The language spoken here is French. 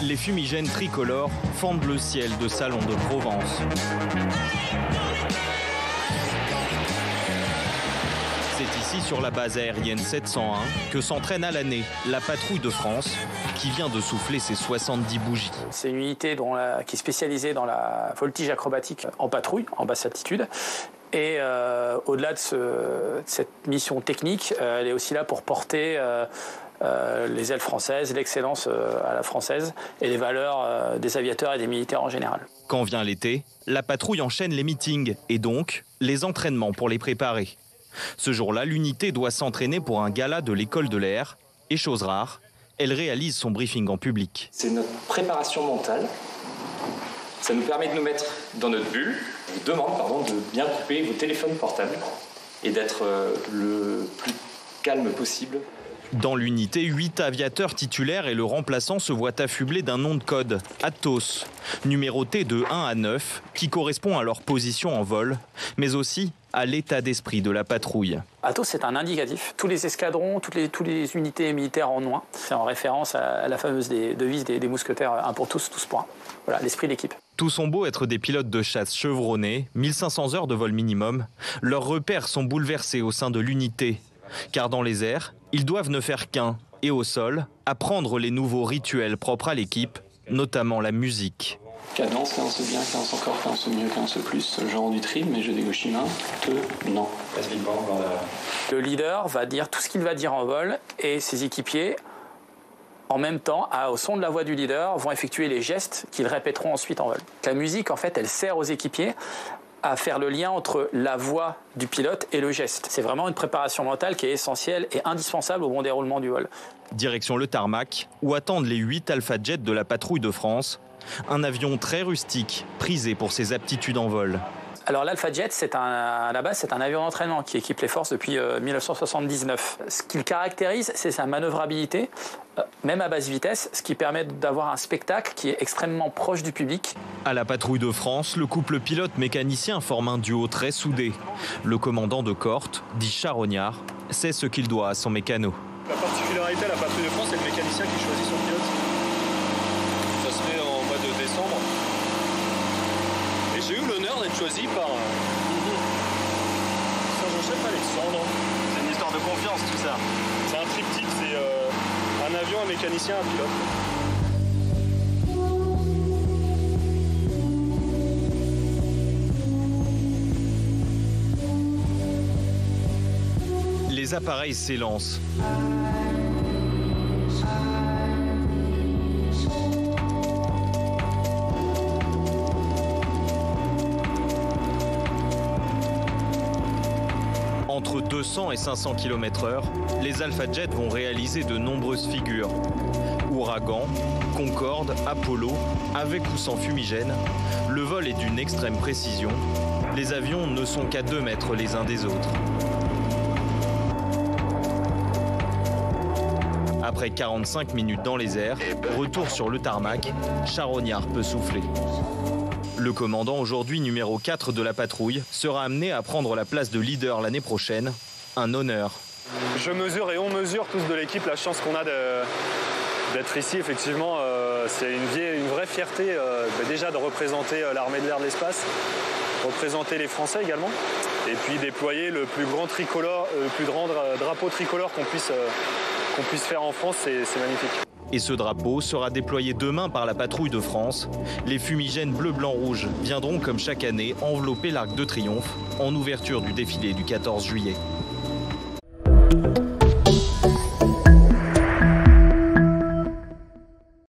Les fumigènes tricolores fendent le ciel de Salon de Provence. C'est ici, sur la base aérienne 701, que s'entraîne à l'année la patrouille de France, qui vient de souffler ses 70 bougies. C'est une unité qui est spécialisée dans la voltige acrobatique en patrouille, en basse altitude. Et au-delà de cette mission technique, elle est aussi là pour porter les ailes françaises, l'excellence à la française et les valeurs des aviateurs et des militaires en général. Quand vient l'été, la patrouille enchaîne les meetings et donc les entraînements pour les préparer. Ce jour-là, l'unité doit s'entraîner pour un gala de l'école de l'air. Et chose rare, elle réalise son briefing en public. C'est notre préparation mentale. Ça nous permet de nous mettre dans notre bulle. Je vous demande de bien couper vos téléphones portables et d'être le plus calme possible. Dans l'unité, 8 aviateurs titulaires et le remplaçant se voient affublés d'un nom de code, Athos, numéroté de 1 à 9, qui correspond à leur position en vol, mais aussi à l'état d'esprit de la patrouille. Athos, c'est un indicatif. Tous les escadrons, toutes les unités militaires en ont un. C'est en référence à la fameuse devise des mousquetaires, un pour tous, tous pour un. Voilà, l'esprit d'équipe. Tous ont beau être des pilotes de chasse chevronnés, 1500 heures de vol minimum, leurs repères sont bouleversés au sein de l'unité. Car dans les airs, ils doivent ne faire qu'un, et au sol, apprendre les nouveaux rituels propres à l'équipe, notamment la musique. Cadence, cadence bien, cadence encore, cadence mieux, cadence plus, genre du trim, mais je dégauche main, non. Le leader va dire tout ce qu'il va dire en vol et ses équipiers, en même temps, au son de la voix du leader, vont effectuer les gestes qu'ils répéteront ensuite en vol. La musique, en fait, elle sert aux équipiers à faire le lien entre la voix du pilote et le geste. C'est vraiment une préparation mentale qui est essentielle et indispensable au bon déroulement du vol. Direction le tarmac, où attendent les 8 Alpha Jets de la patrouille de France. Un avion très rustique, prisé pour ses aptitudes en vol. Alors l'Alpha Jet, à la base, c'est un avion d'entraînement qui équipe les forces depuis 1979. Ce qui le caractérise, c'est sa manœuvrabilité, même à basse vitesse, ce qui permet d'avoir un spectacle qui est extrêmement proche du public. À la patrouille de France, le couple pilote-mécanicien forme un duo très soudé. Le commandant de cohorte, dit Charognard, sait ce qu'il doit à son mécano. La particularité à la patrouille de France, c'est le mécanicien qui choisit son pilote. Ça se fait en mois de décembre. Et j'ai eu l'honneur d'être choisi par Sergent-chef Alexandre. C'est une histoire de confiance tout ça. C'est un triptyque, c'est un avion, un mécanicien, un pilote. Les appareils s'élancent. Entre 200 et 500 km/h, les Alpha Jets vont réaliser de nombreuses figures. Ouragan, Concorde, Apollo, avec ou sans fumigène, le vol est d'une extrême précision. Les avions ne sont qu'à 2 mètres les uns des autres. Après 45 minutes dans les airs, retour sur le tarmac, Charognard peut souffler. Le commandant, aujourd'hui numéro 4 de la patrouille, sera amené à prendre la place de leader l'année prochaine. Un honneur. Je mesure et on mesure tous de l'équipe la chance qu'on a d'être ici. Effectivement, c'est une vraie fierté déjà de représenter l'armée de l'air de l'espace, représenter les Français également, et puis déployer le plus grand drapeau tricolore qu'on puisse faire en France, c'est magnifique. Et ce drapeau sera déployé demain par la patrouille de France. Les fumigènes bleu-blanc-rouge viendront comme chaque année envelopper l'Arc de Triomphe en ouverture du défilé du 14 juillet.